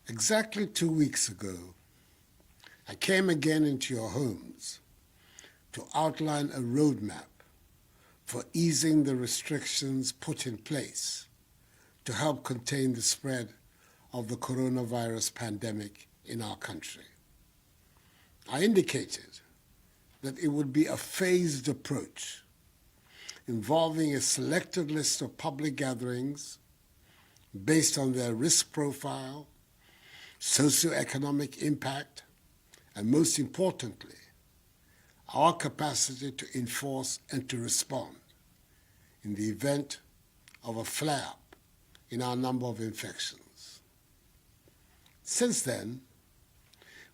Exactly 2 weeks ago, I came again into your homes to outline a roadmap for easing the restrictions put in place to help contain the spread of the coronavirus pandemic in our country. I indicated that it would be a phased approach involving a selected list of public gatherings based on their risk profile, socioeconomic impact, and most importantly, our capacity to enforce and to respond in the event of a flare-up in our number of infections. Since then,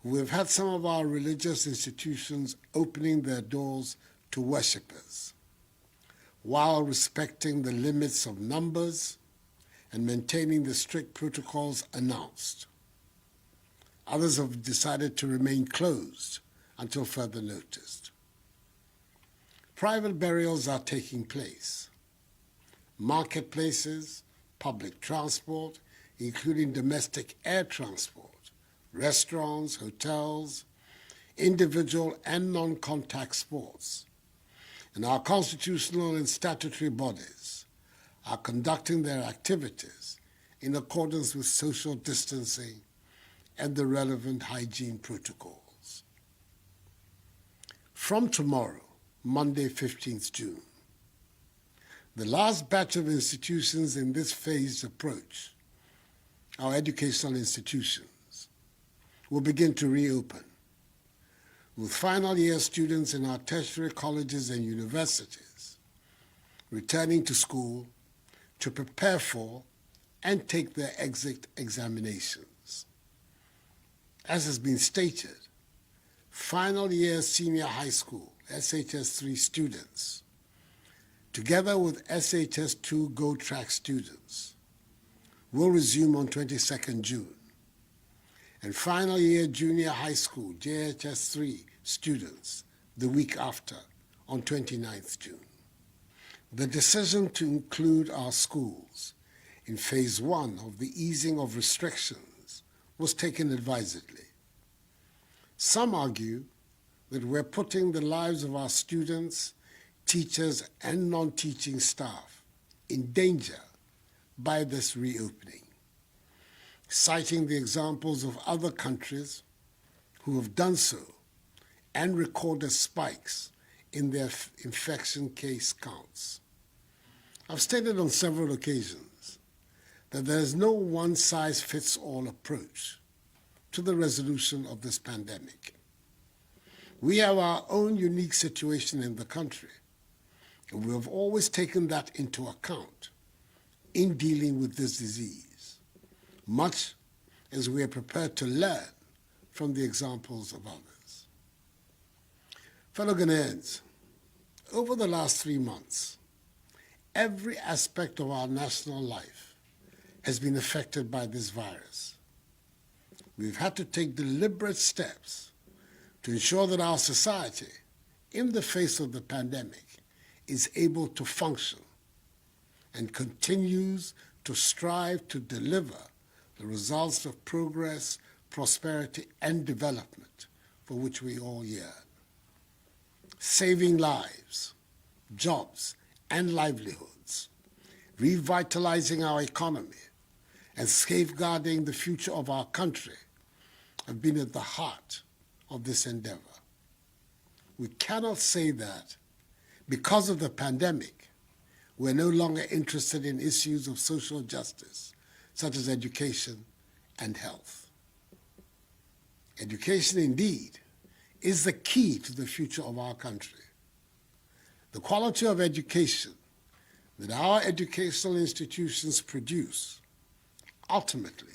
we have had some of our religious institutions opening their doors to worshippers while respecting the limits of numbers and maintaining the strict protocols announced. Others have decided to remain closed until further notice. Private burials are taking place. Marketplaces, public transport, including domestic air transport, restaurants, hotels, individual and non-contact sports, and our constitutional and statutory bodies are conducting their activities in accordance with social distancing and the relevant hygiene protocols. From tomorrow, Monday, 15th June, the last batch of institutions in this phased approach, our educational institutions, will begin to reopen, with final year students in our tertiary colleges and universities returning to school to prepare for and take their exit examinations. As has been stated, final year senior high school, SHS3 students, together with SHS2 Go Track students, will resume on 22nd June, and final year junior high school, JHS3 students, the week after, on 29th June. The decision to include our schools in phase one of the easing of restrictions was taken advisedly. Some argue that we're putting the lives of our students, teachers, and non-teaching staff in danger by this reopening, citing the examples of other countries who have done so and recorded spikes in their infection case counts. I've stated on several occasions that there is no one-size-fits-all approach to the resolution of this pandemic. We have our own unique situation in the country, and we have always taken that into account in dealing with this disease, much as we are prepared to learn from the examples of others. Fellow Ghanaians, over the last 3 months, every aspect of our national life has been affected by this virus. We've had to take deliberate steps to ensure that our society, in the face of the pandemic, is able to function and continues to strive to deliver the results of progress, prosperity, and development for which we all yearn. Saving lives, jobs, and livelihoods, revitalizing our economy, and safeguarding the future of our country have been at the heart of this endeavor. We cannot say that because of the pandemic, we're no longer interested in issues of social justice, such as education and health. Education, indeed, is the key to the future of our country. The quality of education that our educational institutions produce ultimately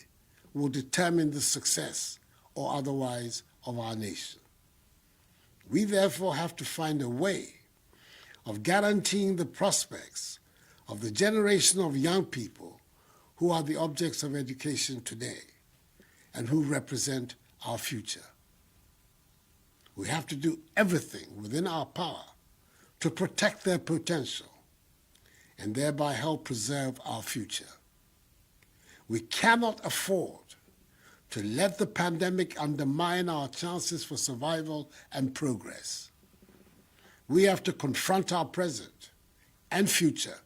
will determine the success or otherwise of our nation. We therefore have to find a way of guaranteeing the prospects of the generation of young people who are the objects of education today and who represent our future. We have to do everything within our power to protect their potential and thereby help preserve our future. We cannot afford to let the pandemic undermine our chances for survival and progress. We have to confront our present and future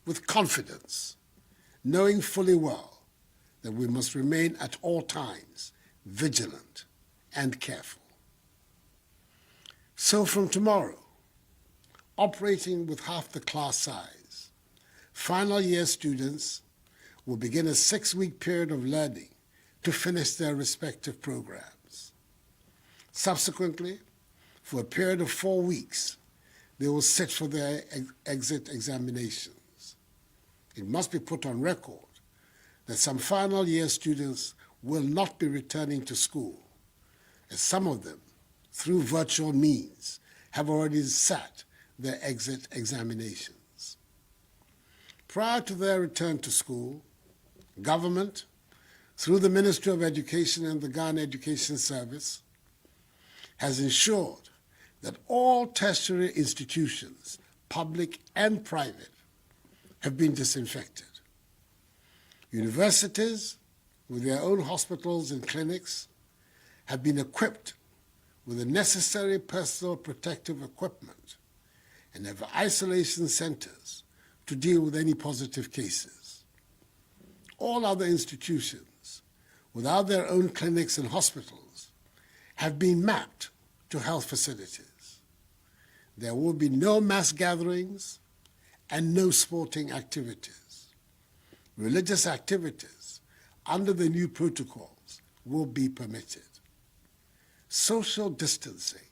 with confidence, knowing fully well that we must remain at all times vigilant and careful. So from tomorrow, operating with half the class size, final year students will begin a 6-week period of learning to finish their respective programs. Subsequently, for a period of 4 weeks, they will sit for their exit examinations. It must be put on record that some final year students will not be returning to school, as some of them, through virtual means, have already sat their exit examinations. Prior to their return to school, government, through the Ministry of Education and the Ghana Education Service, has ensured that all tertiary institutions, public and private, have been disinfected. Universities, with their own hospitals and clinics, have been equipped with the necessary personal protective equipment and have isolation centers to deal with any positive cases. All other institutions, without their own clinics and hospitals, have been mapped to health facilities. There will be no mass gatherings and no sporting activities. Religious activities under the new protocols will be permitted. Social distancing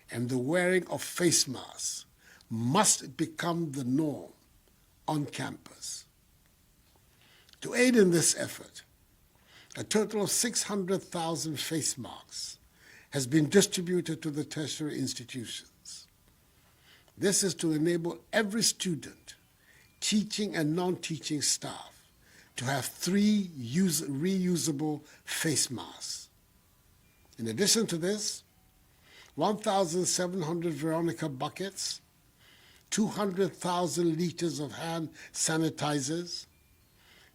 and the wearing of face masks must become the norm on campus. To aid in this effort, a total of 600,000 face masks has been distributed to the tertiary institutions. This is to enable every student, teaching and non-teaching staff, to have 3 reusable face masks. In addition to this, 1,700 Veronica buckets, 200,000 liters of hand sanitizers,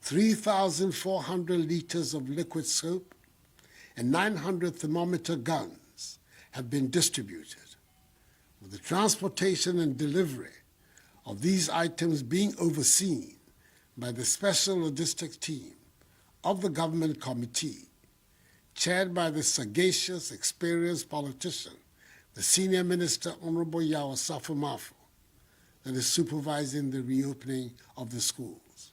3,400 liters of liquid soap, and 900 thermometer guns have been distributed, with the transportation and delivery of these items being overseen by the Special Logistics Team of the Government Committee, chaired by the sagacious, experienced politician, the Senior Minister, Honorable Yao Asafo-Mafo, that is supervising the reopening of the schools.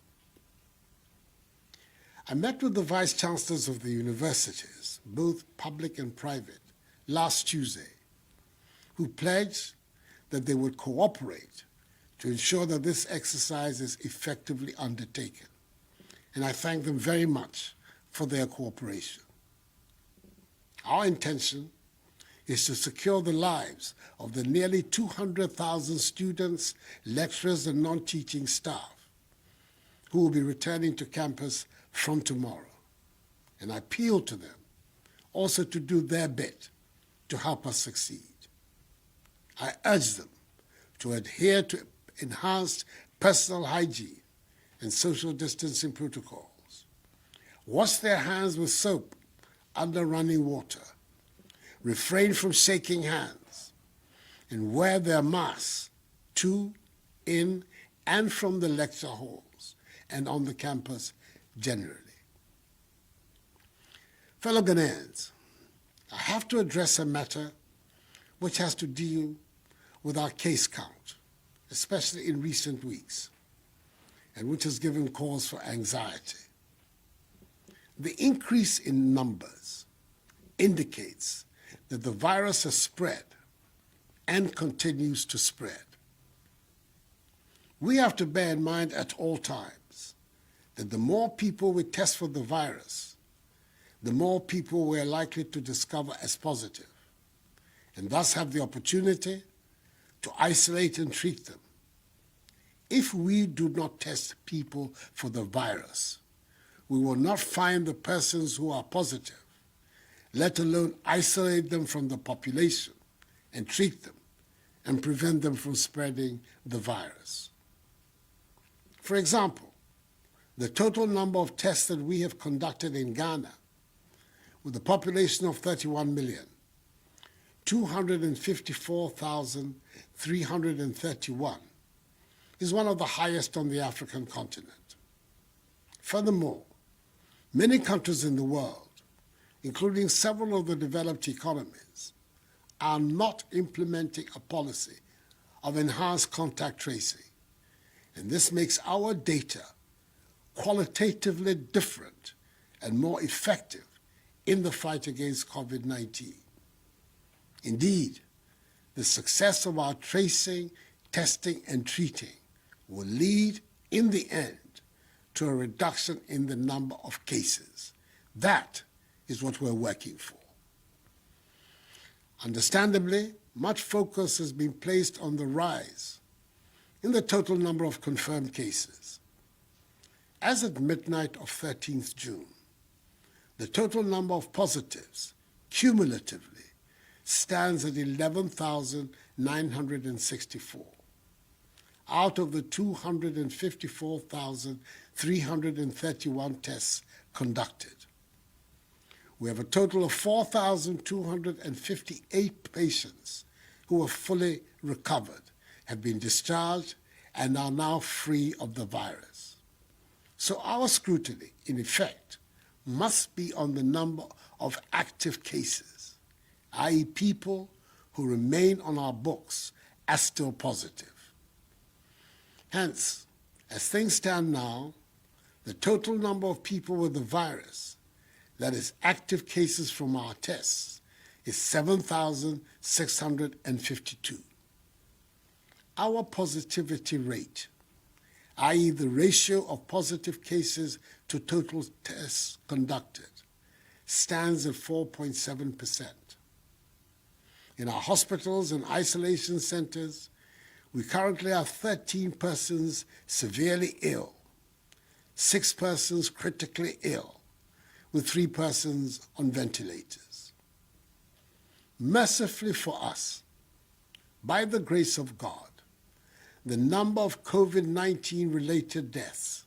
I met with the Vice Chancellors of the universities, both public and private, last Tuesday, who pledged that they would cooperate to ensure that this exercise is effectively undertaken. And I thank them very much for their cooperation. Our intention is to secure the lives of the nearly 200,000 students, lecturers, and non-teaching staff who will be returning to campus from tomorrow. And I appeal to them also to do their bit to help us succeed. I urge them to adhere to enhanced personal hygiene and social distancing protocols, wash their hands with soap under running water, refrain from shaking hands, and wear their masks to, in, and from the lecture halls and on the campus generally. Fellow Ghanaians, I have to address a matter which has to deal with our case count, especially in recent weeks, and which has given cause for anxiety. The increase in numbers indicates that the virus has spread and continues to spread. We have to bear in mind at all times that the more people we test for the virus, the more people we are likely to discover as positive, and thus have the opportunity to isolate and treat them. If we do not test people for the virus, we will not find the persons who are positive, let alone isolate them from the population and treat them and prevent them from spreading the virus. For example, the total number of tests that we have conducted in Ghana with a population of 31 million, 254,331 is one of the highest on the African continent. Furthermore, many countries in the world, including several of the developed economies, are not implementing a policy of enhanced contact tracing, and this makes our data qualitatively different and more effective in the fight against COVID-19. Indeed, the success of our tracing, testing, and treating will lead, in the end, to a reduction in the number of cases. That is what we're working for. Understandably, much focus has been placed on the rise in the total number of confirmed cases. As at midnight of 13th June, the total number of positives, cumulatively, stands at 11,964. Out of the 254,331 tests conducted, we have a total of 4,258 patients who are fully recovered, have been discharged, and are now free of the virus. So our scrutiny, in effect, must be on the number of active cases, i.e. people who remain on our books as still positive. Hence, as things stand now, the total number of people with the virus, that is active cases from our tests, is 7,652. Our positivity rate, i.e. the ratio of positive cases to total tests conducted, stands at 4.7%. In our hospitals and isolation centers, we currently have 13 persons severely ill, 6 persons critically ill, with 3 persons on ventilators. Mercifully for us, by the grace of God, the number of COVID-19 related deaths,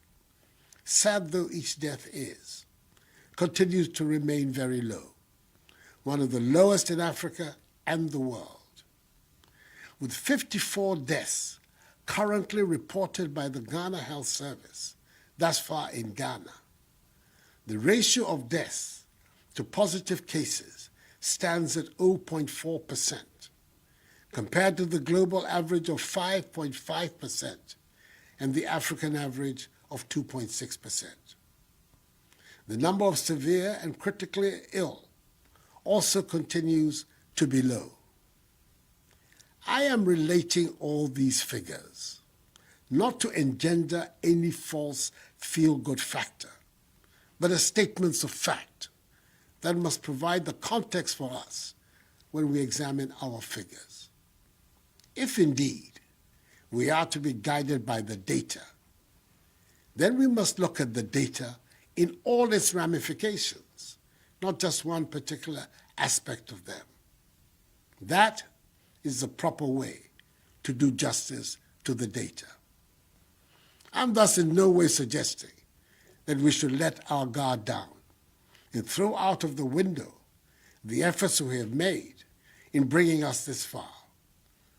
sad though each death is, continues to remain very low, one of the lowest in Africa and the world. With 54 deaths currently reported by the Ghana Health Service thus far in Ghana, the ratio of deaths to positive cases stands at 0.4%, compared to the global average of 5.5% and the African average of 2.6%. The number of severe and critically ill also continues to be low. I am relating all these figures not to engender any false feel-good factor, but as statements of fact that must provide the context for us when we examine our figures. If indeed we are to be guided by the data, then we must look at the data in all its ramifications, not just one particular aspect of them. That is the proper way to do justice to the data. I'm thus in no way suggesting that we should let our guard down and throw out of the window the efforts we have made in bringing us this far,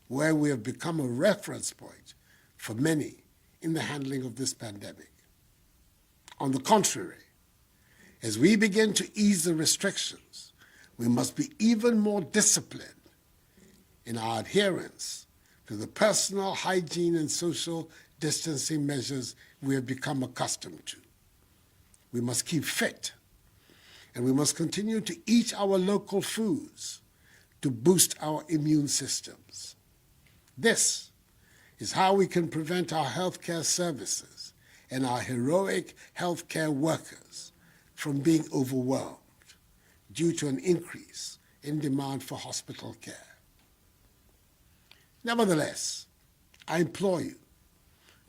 where we have become a reference point for many in the handling of this pandemic. On the contrary, as we begin to ease the restrictions, we must be even more disciplined in our adherence to the personal hygiene and social distancing measures we have become accustomed to. We must keep fit, and we must continue to eat our local foods to boost our immune systems. This is how we can prevent our healthcare services and our heroic healthcare workers from being overwhelmed due to an increase in demand for hospital care. Nevertheless, I implore you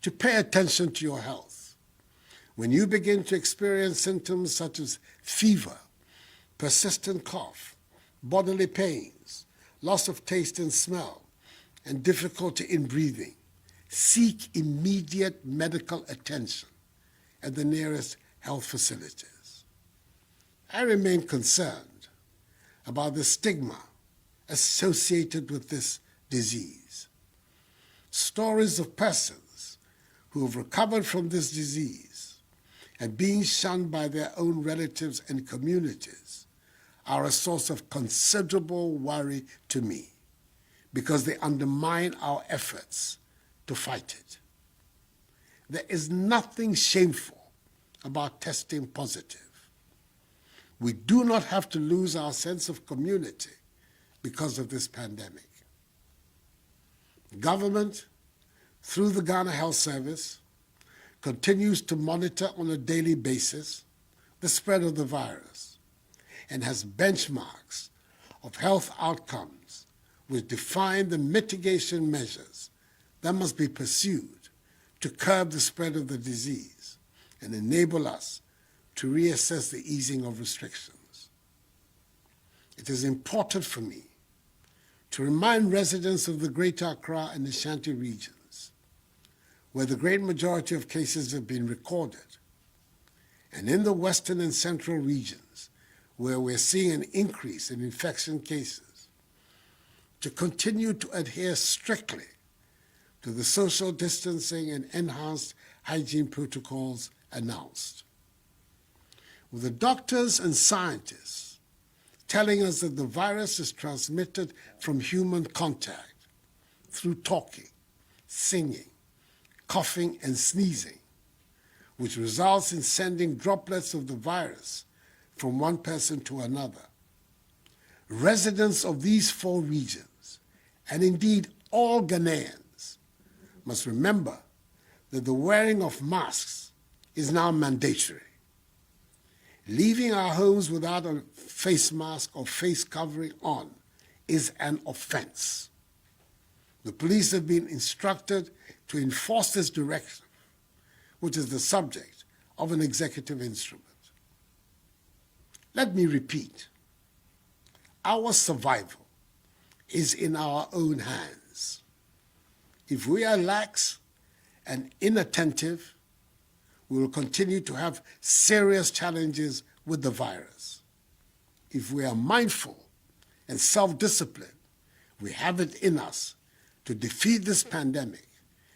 to pay attention to your health. When you begin to experience symptoms such as fever, persistent cough, bodily pains, loss of taste and smell, and difficulty in breathing, seek immediate medical attention at the nearest health facilities. I remain concerned about the stigma associated with this disease. Stories of persons who have recovered from this disease and being shunned by their own relatives and communities are a source of considerable worry to me because they undermine our efforts to fight it. There is nothing shameful about testing positive. We do not have to lose our sense of community because of this pandemic. Government, through the Ghana Health Service, continues to monitor on a daily basis the spread of the virus and has benchmarks of health outcomes which define the mitigation measures that must be pursued to curb the spread of the disease and enable us to reassess the easing of restrictions. It is important for me to remind residents of the Greater Accra and Ashanti regions, where the great majority of cases have been recorded, and in the western and central regions, where we're seeing an increase in infection cases, to continue to adhere strictly to the social distancing and enhanced hygiene protocols announced. With the doctors and scientists telling us that the virus is transmitted from human contact through talking, singing, coughing, and sneezing, which results in sending droplets of the virus from one person to another. Residents of these 4 regions, and indeed all Ghanaians, must remember that the wearing of masks is now mandatory. Leaving our homes without a face mask or face covering on is an offense. The police have been instructed to enforce this directive, which is the subject of an executive instrument. Let me repeat, our survival is in our own hands. If we are lax and inattentive, we will continue to have serious challenges with the virus. If we are mindful and self-disciplined, we have it in us to defeat this pandemic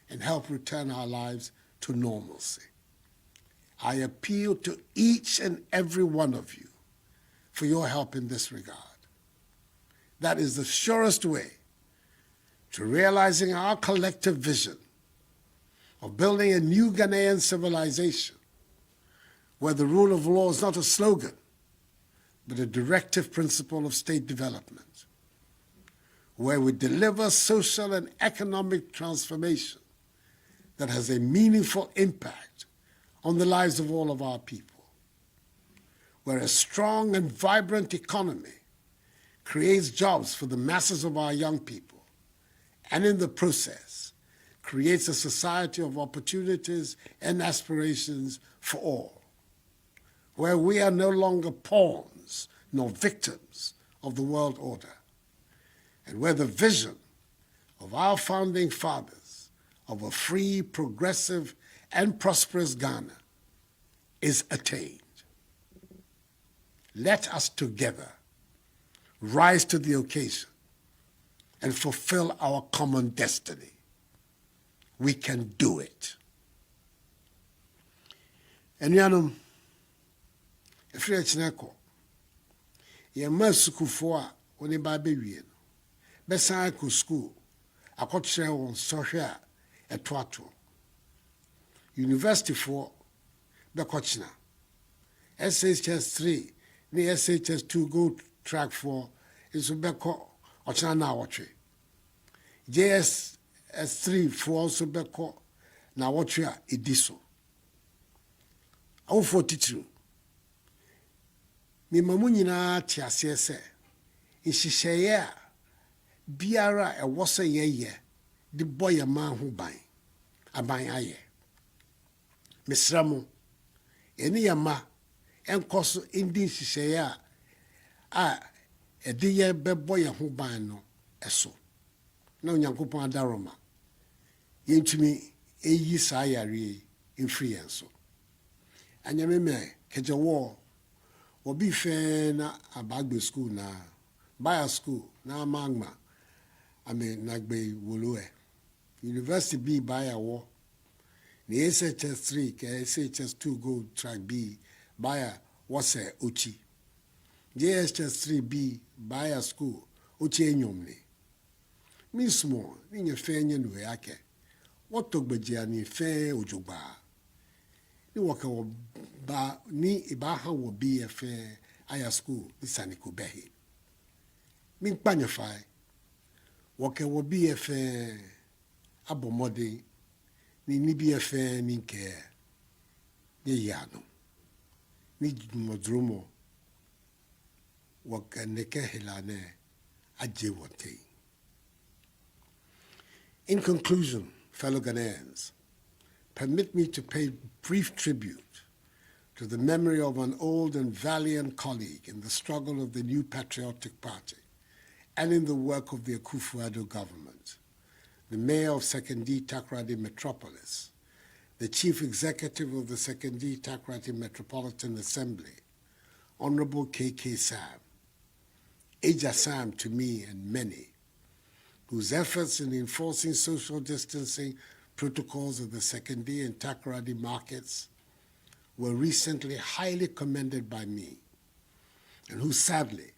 and help return our lives to normalcy. I appeal to each and every one of you for your help in this regard. That is the surest way to realizing our collective vision of building a new Ghanaian civilization where the rule of law is not a slogan, but a directive principle of state development, where we deliver social and economic transformation that has a meaningful impact on the lives of all of our people, where a strong and vibrant economy creates jobs for the masses of our young people, and in the process, creates a society of opportunities and aspirations for all, where we are no longer pawns nor victims of the world order, and where the vision of our founding fathers of a free, progressive, and prosperous Ghana is attained. Let us together rise to the occasion and fulfill our common destiny. We can do it. Enuanom, efiri echineko, yema sukufoɔ a wɔne ba bɛwie no, bɛsan akɔ school, akɔkyerɛ wɔn sɔhwɛ a ɛtoato. University foɔ bɛkɔkyena. SHS 3 ne SHS 2 go track foɔ nso bɛkɔ ɔkyena na awɔtwe. JSS 3 foɔ nso bɛkɔ na awɔtwe a ɛdi so. Awofo titiri. Mimamu nyinaa te aseɛ sɛ nhyehyɛeɛ a biara a ɛwɔ sɛ yɛyɛ de bɔ yɛn man ho ban, aban ayɛ. Mesrɛ mo, ɛne yɛn ma ɛnkɔ so ndi nhyehyɛeɛ a ɛde yɛn bɛbɔ yɛn ho ban no ɛso. Na Onyankopɔn adaroma, yɛntumi ɛyi saa yare yi mfiri yɛn so. Anyame me kɛgyɛwɔ Obi fe na abagbe school na Bayer school na Magma. I mean nagbe wolue. University B Bayer wo. The SHS3 ke SHS2 go track B Bayer wase Uchi. JHS3B Bayer school Uchi enyomne. Mi small ni fe nye no yake. What to gbejia ni fe ojogba. Ni waka wo ba ni ibaha wo bi efe aya school ni saniko behi. Mi panya fai. Waka wo bi efe abomode ni bi efe ni ke ni yano. Ni modromo waka neke helane aje wote. In conclusion, fellow Ghanaians, permit me to pay brief tribute to the memory of an old and valiant colleague in the struggle of the New Patriotic Party and in the work of the Akufo-Addo government, the mayor of Sekondi Takoradi Metropolis, the chief executive of the Sekondi Takoradi Metropolitan Assembly, Honorable K.K. Sam, Eja Sam to me and many, whose efforts in enforcing social distancing protocols of the Sekondi and Takoradi markets were recently highly commended by me, and who sadly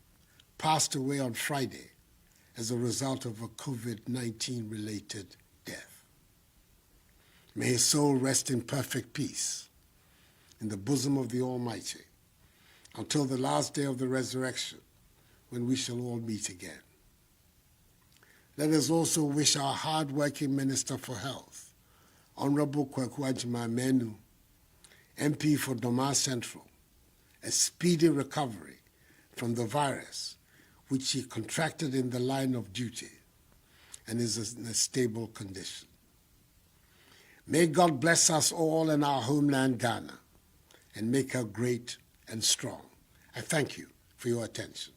passed away on Friday as a result of a COVID-19 related death. May his soul rest in perfect peace in the bosom of the Almighty until the last day of the resurrection, when we shall all meet again. Let us also wish our hard-working Minister for Health, Honorable Kwaku Menu, MP for Doma Central, a speedy recovery from the virus which he contracted in the line of duty and is in a stable condition. May God bless us all in our homeland, Ghana, and make her great and strong. I thank you for your attention.